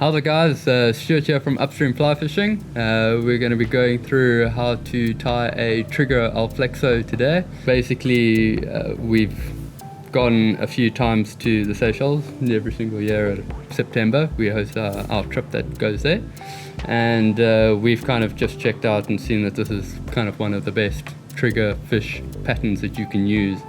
How's it guys, Stuart here from Upstream Flyfishing. We're going to be going through how to tie a Trigger Alphlexo today. Basically, we've gone a few times to the Seychelles. Every single year in September we host our trip that goes there, and we've kind of just checked out and seen that this is kind of one of the best trigger fish patterns that you can use,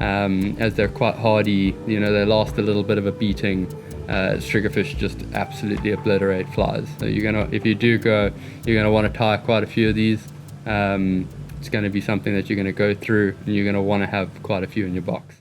as they're quite hardy. You know, they last a little bit of a beating. Triggerfish just absolutely obliterate flies. So if you do go, you're gonna want to tie quite a few of these. It's going to be something that you're going to go through, and you're going to want to have quite a few in your box.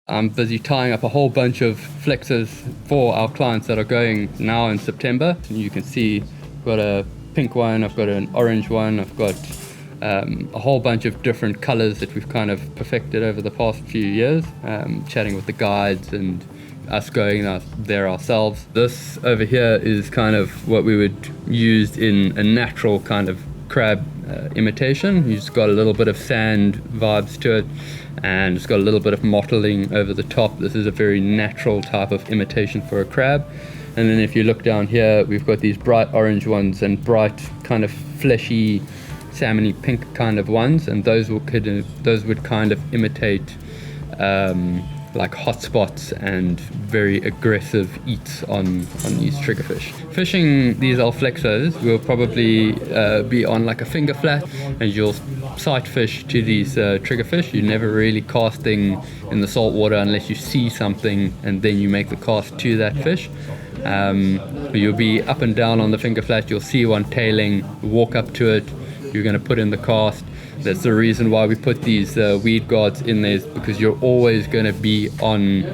I'm busy tying up a whole bunch of flexes for our clients that are going now in September. You can see I've got a pink one, I've got an orange one, I've got a whole bunch of different colors that we've kind of perfected over the past few years, chatting with the guides and us going there ourselves. This over here is kind of what we would use in a natural kind of crab imitation. You've just got a little bit of sand vibes to it, and it's got a little bit of mottling over the top. This is a very natural type of imitation for a crab. And then if you look down here, we've got these bright orange ones and bright kind of fleshy salmony pink kind of ones, and those would kind of imitate like hotspots and very aggressive eats on these triggerfish. Fishing these Alphlexos will probably be on like a finger flat, and you'll sight fish to these triggerfish. You're never really casting in the salt water unless you see something, and then you make the cast to that fish. You'll be up and down on the finger flat, you'll see one tailing, walk up to it, you're going to put in the cast. That's the reason why we put these weed guards in there, because you're always going to be on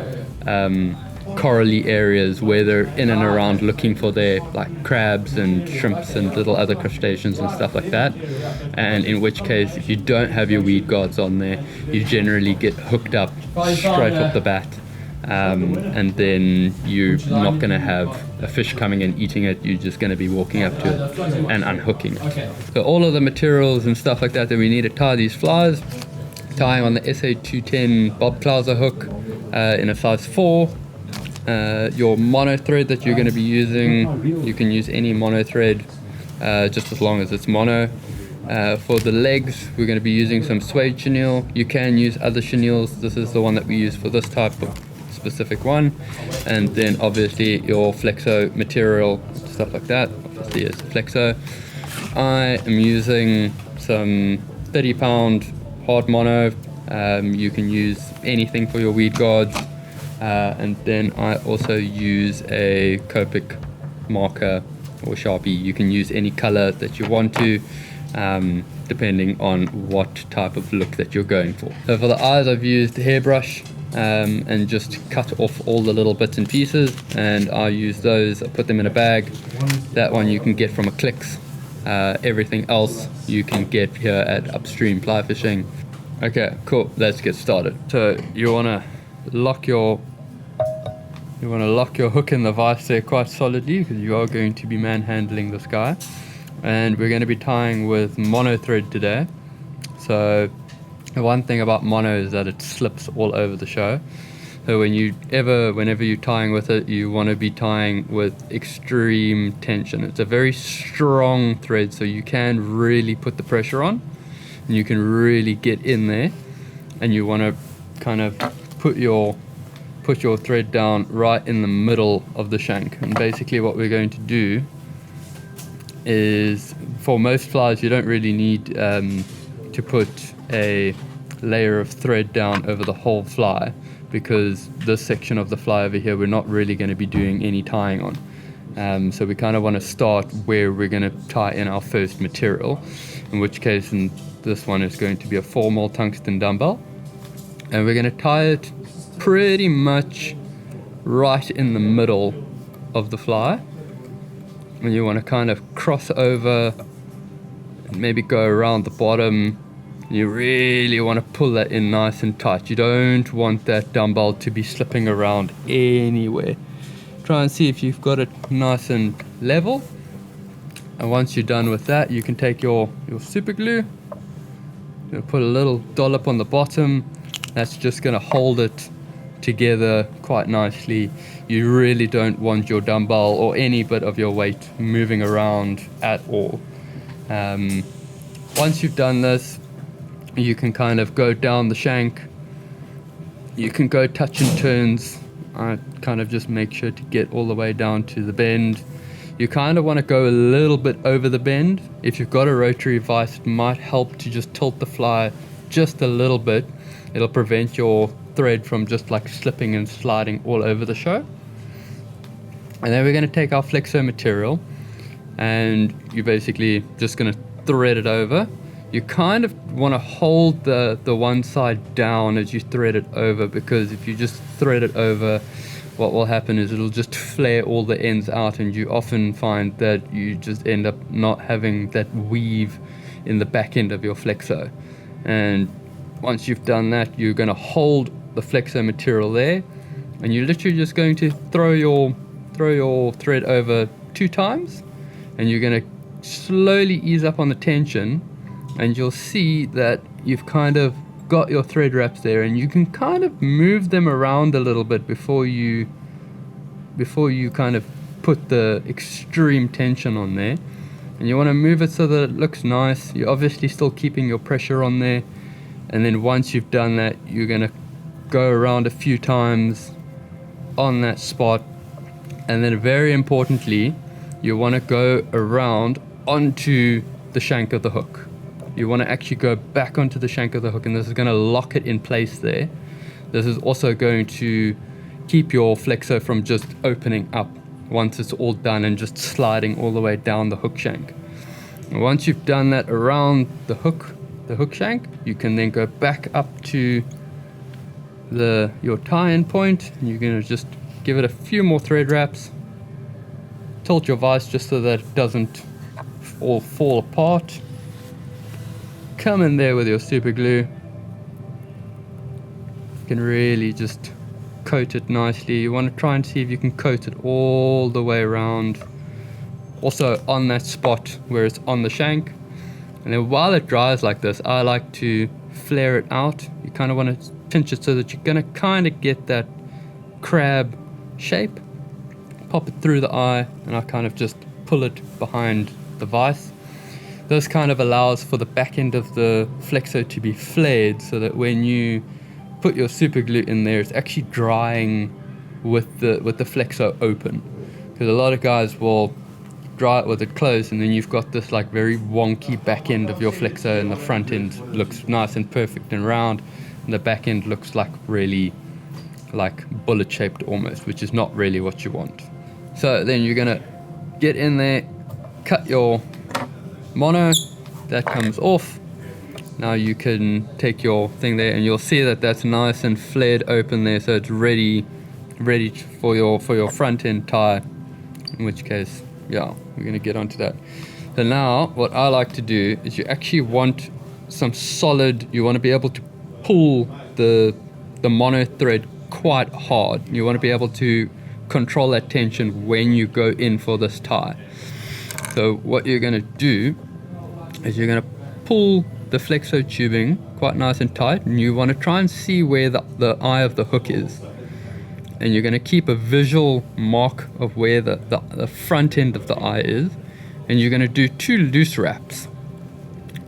corally areas where they're in and around looking for their like crabs and shrimps and little other crustaceans and stuff like that. And in which case, if you don't have your weed guards on there, you generally get hooked up straight off the bat. And then you're not going to have a fish coming and eating it. You're just going to be walking up to it and unhooking it. So all of the materials and stuff like that we need to tie these flies, tying on the SA210 Bob Clouser hook in a size 4. Your mono thread that you're going to be using, you can use any mono thread, just as long as it's mono. For the legs, we're going to be using some Suede chenille. You can use other chenilles. This is the one that we use for this type of specific one. And then obviously your flexo material, stuff like that, obviously is flexo. I am using some 30-pound hard mono. You can use anything for your weed guards. And then I also use a Copic marker or Sharpie. You can use any color that you want to, depending on what type of look that you're going for. So for the eyes, I've used a hairbrush and just cut off all the little bits and pieces, and I use those, I put them in a bag. That one you can get from a Clicks. Everything else you can get here at Upstream Flyfishing. Okay, cool, let's get started. So you want to lock your hook in the vise there quite solidly, because you are going to be manhandling this guy. And we're going to be tying with mono thread today. So the one thing about mono is that it slips all over the show. So whenever you're tying with it, you want to be tying with extreme tension. It's a very strong thread, so you can really put the pressure on, and you can really get in there, and you want to kind of put your thread down right in the middle of the shank. And basically what we're going to do is, for most flies, you don't really need to put a layer of thread down over the whole fly, because this section of the fly over here we're not really going to be doing any tying on. So we kind of want to start where we're going to tie in our first material, in which case in this one is going to be a 4mm tungsten dumbbell, and we're going to tie it pretty much right in the middle of the fly. And you want to kind of cross over and maybe go around the bottom, You really want to pull that in nice and tight. You don't want that dumbbell to be slipping around anywhere. Try and see if you've got it nice and level. And once you're done with that, you can take your super glue. You'll put a little dollop on the bottom. That's just going to hold it together quite nicely. You really don't want your dumbbell or any bit of your weight moving around at all. Once you've done this, you can kind of go down the shank. You can go touch and turns. I kind of just make sure to get all the way down to the bend. You kind of want to go a little bit over the bend. If you've got a rotary vise, it might help to just tilt the fly just a little bit. It'll prevent your thread from just like slipping and sliding all over the show. And then we're going to take our flexo material, and you're basically just going to thread it over. You kind of want to hold the one side down as you thread it over, because if you just thread it over, what will happen is it'll just flare all the ends out, and you often find that you just end up not having that weave in the back end of your flexo. And once you've done that, you're going to hold the flexo material there, and you're literally just going to throw your thread over 2 times, and you're going to slowly ease up on the tension, and you'll see that you've kind of got your thread wraps there, and you can kind of move them around a little bit before you kind of put the extreme tension on there. And you want to move it so that it looks nice. You're obviously still keeping your pressure on there, and then once you've done that, you're going to go around a few times on that spot. And then very importantly, you want to go around onto the shank of the hook. You want to actually go back onto the shank of the hook, and this is going to lock it in place there. This is also going to keep your flexo from just opening up once it's all done and just sliding all the way down the hook shank. And once you've done that around the hook shank, you can then go back up to your tie-in point, and you're going to just give it a few more thread wraps. Tilt your vise just so that it doesn't all fall apart. Come in there with your super glue. You can really just coat it nicely. You want to try and see if you can coat it all the way around, also on that spot where it's on the shank. And then while it dries like this, I like to flare it out. You kind of want to pinch it so that you're going to kind of get that crab shape. Pop it through the eye, and I kind of just pull it behind the vise. This kind of allows for the back end of the flexo to be flared, so that when you put your super glue in there, it's actually drying with the flexo open. Because a lot of guys will dry it with it closed, and then you've got this like very wonky back end of your flexo, and the front end looks nice and perfect and round, and the back end looks like really like bullet shaped almost, which is not really what you want. So then you're gonna get in there, cut your mono, that comes off. Now you can take your thing there, and you'll see that that's nice and flared open there, so it's ready for your front end tie, in which case, yeah, we're going to get onto that. So now what I like to do is you actually want some solid, you want to be able to pull the mono thread quite hard. You want to be able to control that tension when you go in for this tie. So what you're going to do is you're going to pull the flexo tubing quite nice and tight, and you want to try and see where the eye of the hook is. And you're going to keep a visual mark of where the front end of the eye is, and you're going to do 2 loose wraps.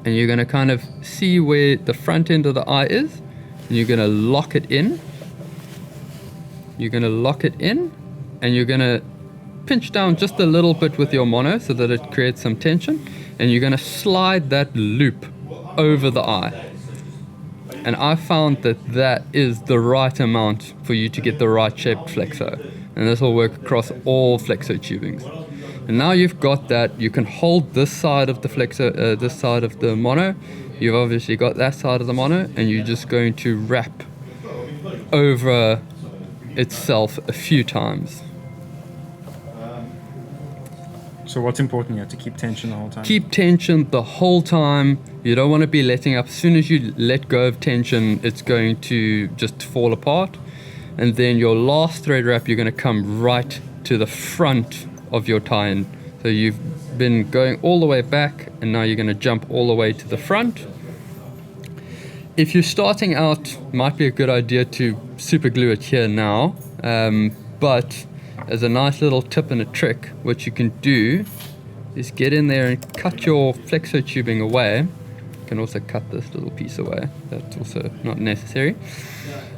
And you're going to kind of see where the front end of the eye is, and you're going to lock it in. You're going to lock it in, and you're going to pinch down just a little bit with your mono so that it creates some tension, and you're going to slide that loop over the eye. And I found that is the right amount for you to get the right shaped flexo, and this will work across all flexo tubings. And now you've got that, you can hold this side of the flexo, this side of the mono. You've obviously got that side of the mono, and you're just going to wrap over itself a few times. So what's important here? To keep tension the whole time? Keep tension the whole time. You don't want to be letting up. As soon as you let go of tension, it's going to just fall apart. And then your last thread wrap, you're going to come right to the front of your tie-in. So you've been going all the way back, and now you're going to jump all the way to the front. If you're starting out, might be a good idea to super glue it here now. But as a nice little tip and a trick, what you can do is get in there and cut your flexo tubing away. You can also cut this little piece away. That's also not necessary.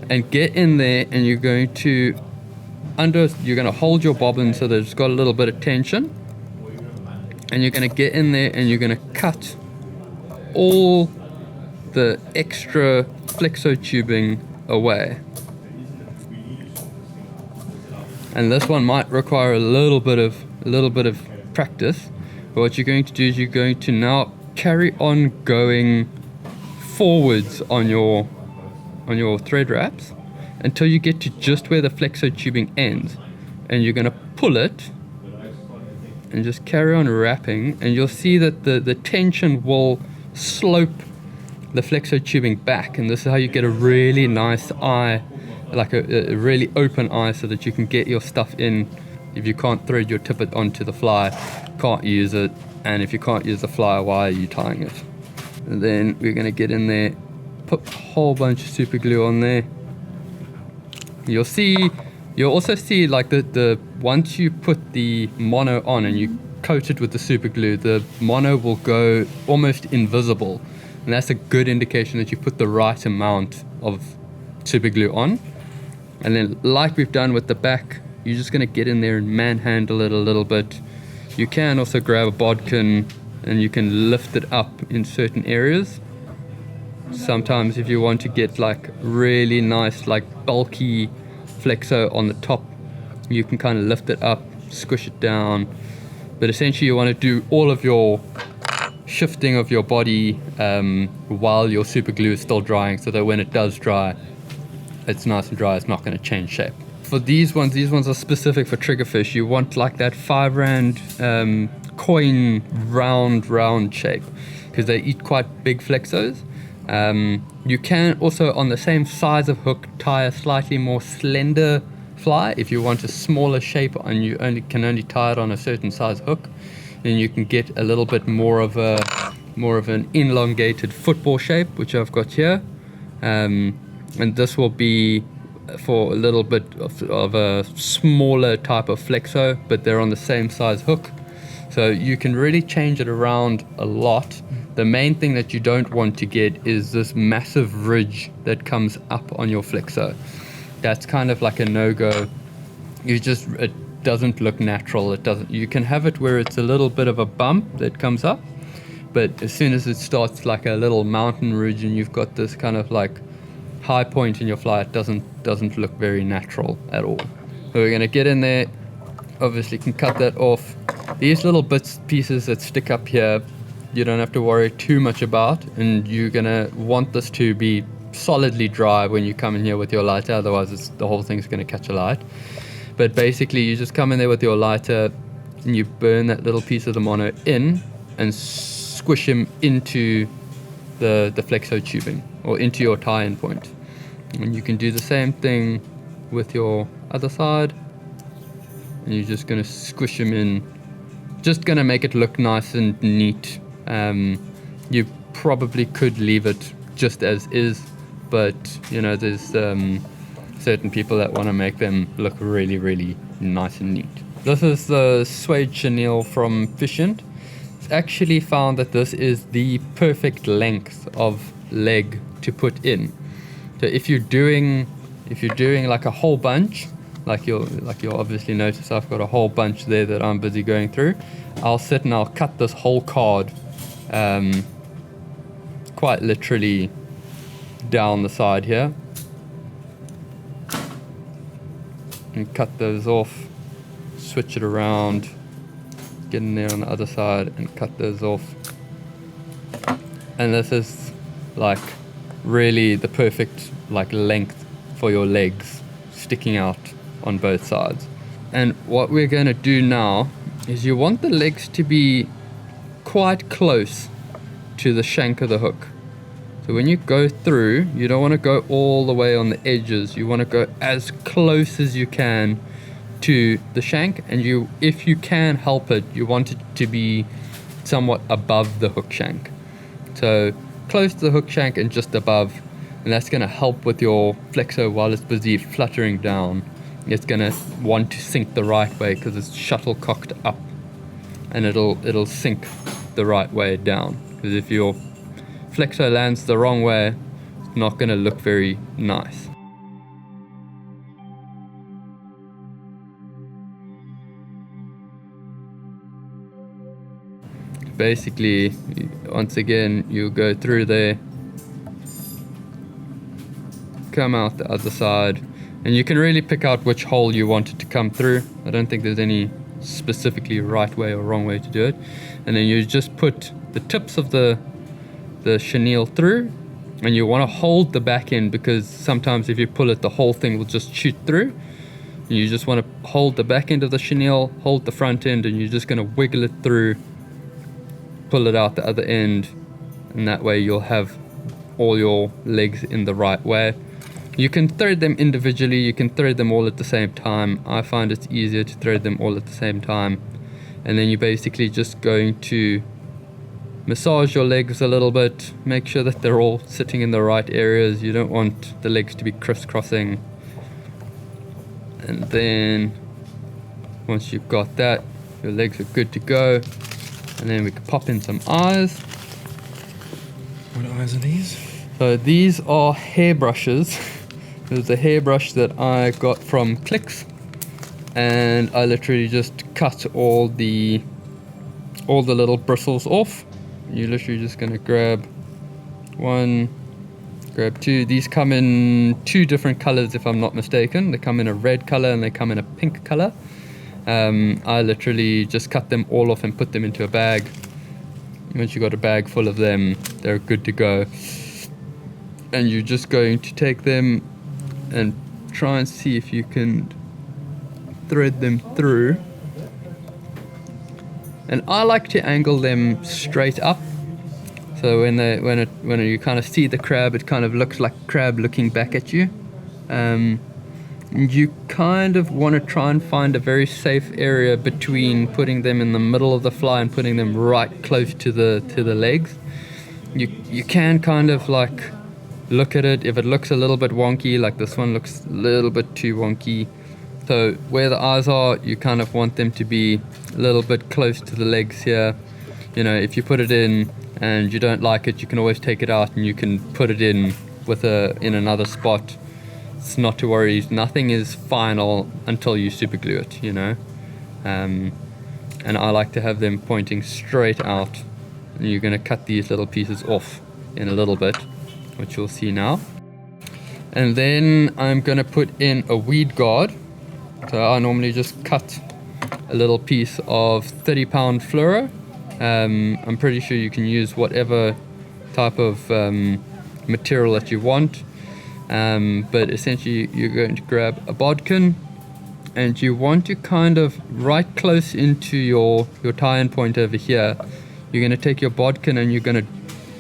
And get in there, and you're going to hold your bobbin so that it's got a little bit of tension. And you're going to get in there and you're going to cut all the extra flexo tubing away. And this one might require a little bit of practice. But what you're going to do is you're going to now carry on going forwards on your thread wraps until you get to just where the flexo tubing ends, and you're going to pull it and just carry on wrapping, and you'll see that the tension will slope the flexo tubing back, and this is how you get a really nice eye, like a really open eye, so that you can get your stuff in. If you can't thread your tippet onto the fly, can't use it, and if you can't use the fly, why are you tying it? And then we're going to get in there, put a whole bunch of super glue on there. You'll also see like the once you put the mono on and you coat it with the super glue, the mono will go almost invisible, and that's a good indication that you put the right amount of super glue on. And then, like we've done with the back, you're just going to get in there and manhandle it a little bit. You can also grab a bodkin and you can lift it up in certain areas. Sometimes if you want to get like really nice, like bulky flexo on the top, you can kind of lift it up, squish it down. But essentially you want to do all of your shifting of your body while your super glue is still drying, so that when it does dry, it's nice and dry, it's not going to change shape. For these ones are specific for triggerfish. You want like that 5 rand coin round shape, because they eat quite big flexos. You can also, on the same size of hook, tie a slightly more slender fly. If you want a smaller shape and you can only tie it on a certain size hook, then you can get a little bit more of an elongated football shape, which I've got here. And this will be for a little bit of a smaller type of flexo, but they're on the same size hook. So you can really change it around a lot. The main thing that you don't want to get is this massive ridge that comes up on your flexo. That's kind of like a no-go. It doesn't look natural. You can have it where it's a little bit of a bump that comes up, but as soon as it starts like a little mountain ridge and you've got this kind of like high point in your fly, it doesn't look very natural at all. So we're going to get in there. Obviously can cut that off. These little pieces that stick up here, you don't have to worry too much about, and you're going to want this to be solidly dry when you come in here with your lighter, otherwise the whole thing's going to catch a light. But basically you just come in there with your lighter and you burn that little piece of the mono in and squish him into the flexo tubing, or into your tie-in point. And you can do the same thing with your other side, and you're just going to squish him in, just going to make it look nice and neat. You probably could leave it just as is, but you know, there's certain people that want to make them look really, really nice and neat. This is the Suede chenille from Fishing. It's actually found that this is the perfect length of leg to put in. So if you're doing like a whole bunch, like you'll obviously notice I've got a whole bunch there that I'm busy going through. I'll sit and I'll cut this whole card quite literally down the side here, and cut those off, switch it around, get in there on the other side and cut those off. And this is like really the perfect like length for your legs sticking out on both sides. And what we're going to do now is you want the legs to be quite close to the shank of the hook. So when you go through, you don't want to go all the way on the edges. You want to go as close as you can to the shank, and if you can help it, you want it to be somewhat above the hook shank. So close to the hook shank and just above, and that's going to help with your flexo while it's busy fluttering down. It's going to want to sink the right way because it's shuttlecocked up, and it'll sink the right way down. Because if your flexo lands the wrong way, it's not going to look very nice. Basically, once again, you go through there, come out the other side, and you can really pick out which hole you want it to come through. I don't think there's any specifically right way or wrong way to do it. And then you just put the tips of the chenille through, and you want to hold the back end, because sometimes if you pull it, the whole thing will just shoot through. And you just want to hold the back end of the chenille, hold the front end, and you're just going to wiggle it through, pull it out the other end, and that way you'll have all your legs in the right way. You can thread them individually, you can thread them all at the same time. I find it's easier to thread them all at the same time. And then you're basically just going to massage your legs a little bit, make sure that they're all sitting in the right areas. You don't want the legs to be crisscrossing. And then once you've got that, your legs are good to go. And then we can pop in some eyes. What eyes are these? So these are hairbrushes. There's a hairbrush that I got from Clea, and I literally just cut all the little bristles off. You're literally just gonna grab one, grab two. These come in two different colors if I'm not mistaken. They come in a red color and they come in a pink color. I literally just cut them all off and put them into a bag. Once you got a bag full of them, they're good to go. And you're just going to take them and try and see if you can thread them through. And I like to angle them straight up, so when you kind of see the crab, it kind of looks like crab looking back at you. You kind of want to try and find a very safe area between putting them in the middle of the fly and putting them right close to the legs. You can kind of like look at it. If it looks a little bit wonky, like this one looks a little bit too wonky, so where the eyes are, you kind of want them to be a little bit close to the legs here. You know, if you put it in and you don't like it, you can always take it out and you can put it in in another spot. It's not to worry. Nothing is final until you super glue it, you know. And I like to have them pointing straight out. And you're going to cut these little pieces off in a little bit, which you'll see now. And then I'm going to put in a weed guard. So I normally just cut a little piece of 30-pound fluoro. I'm pretty sure you can use whatever type of material that you want. But essentially you're going to grab a bodkin, and you want to kind of right close into your tie-in point over here. You're going to take your bodkin and you're going to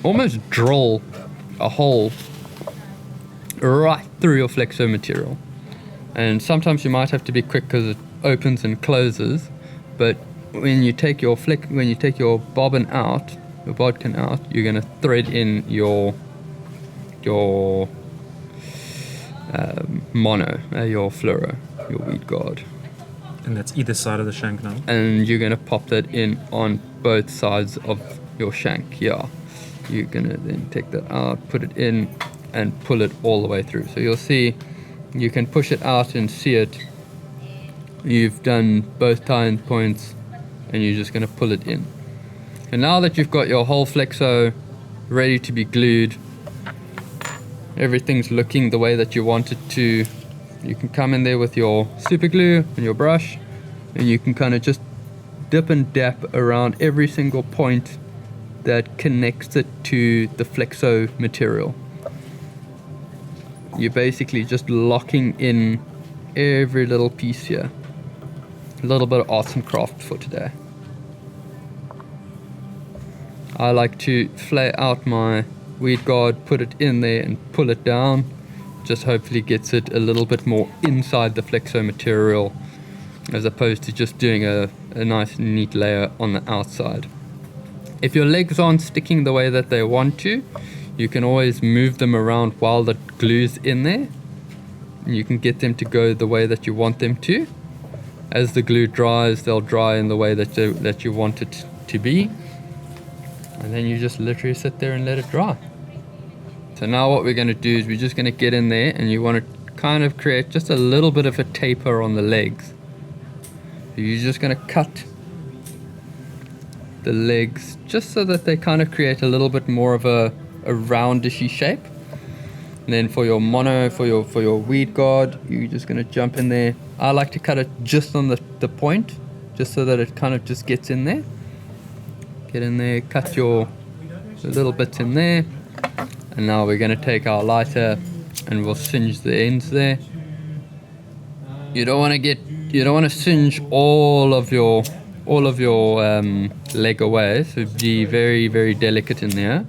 almost drill a hole right through your flexo material. And sometimes you might have to be quick because it opens and closes, but when you take your bobbin out, your bodkin out, you're going to thread in your your fluoro, your weed guard. And that's either side of the shank now? And you're going to pop that in on both sides of your shank, yeah. You're going to then take that out, put it in, and pull it all the way through. So you'll see, you can push it out and see it. You've done both tie-in points, and you're just going to pull it in. And now that you've got your whole flexo ready to be glued, everything's looking the way that you want it to, you can come in there with your super glue and your brush, and you can kind of just dip and dap around every single point that connects it to the flexo material. You're basically just locking in every little piece here. A little bit of arts and crafts for today. I like to flay out my weed guard, put it in there and pull it down. Just hopefully gets it a little bit more inside the flexo material, as opposed to just doing a nice neat layer on the outside. If your legs aren't sticking the way that they want to, you can always move them around while the glue's in there. And you can get them to go the way that you want them to. As the glue dries, they'll dry in the way that you want it to be. And then you just literally sit there and let it dry. So now what we're going to do is we're just going to get in there, and you want to kind of create just a little bit of a taper on the legs. So you're just going to cut the legs just so that they kind of create a little bit more of a roundishy shape. And then for your for your weed guard, you're just going to jump in there. I like to cut it just on the point, just so that it kind of just gets in there. Get in there, cut your little bits in there. And now we're going to take our lighter and we'll singe the ends there. You don't want to singe all of your leg away, so be very, very delicate in there.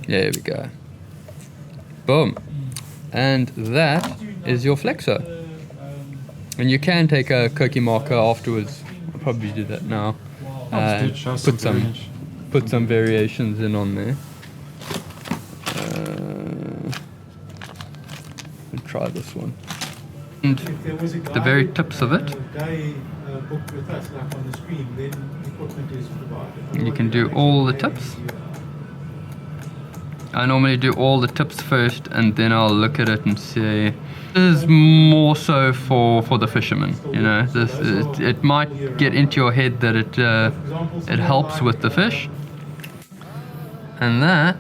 There we go. Boom. And that is your flexo. And you can take a cookie marker afterwards. I'll probably do that now. Put some variations in on there. We'll try this one. And the very tips of it. You can do all the tips. I normally do all the tips first, and then I'll look at it and say, this is more so for the fishermen, you know. It might get into your head that it helps with the fish. And that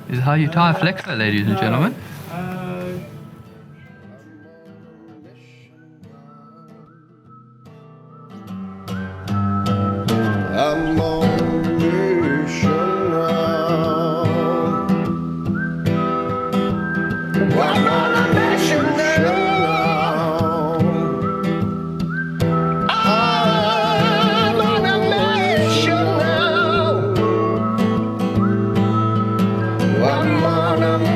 is how you tie a flexo, ladies and gentlemen.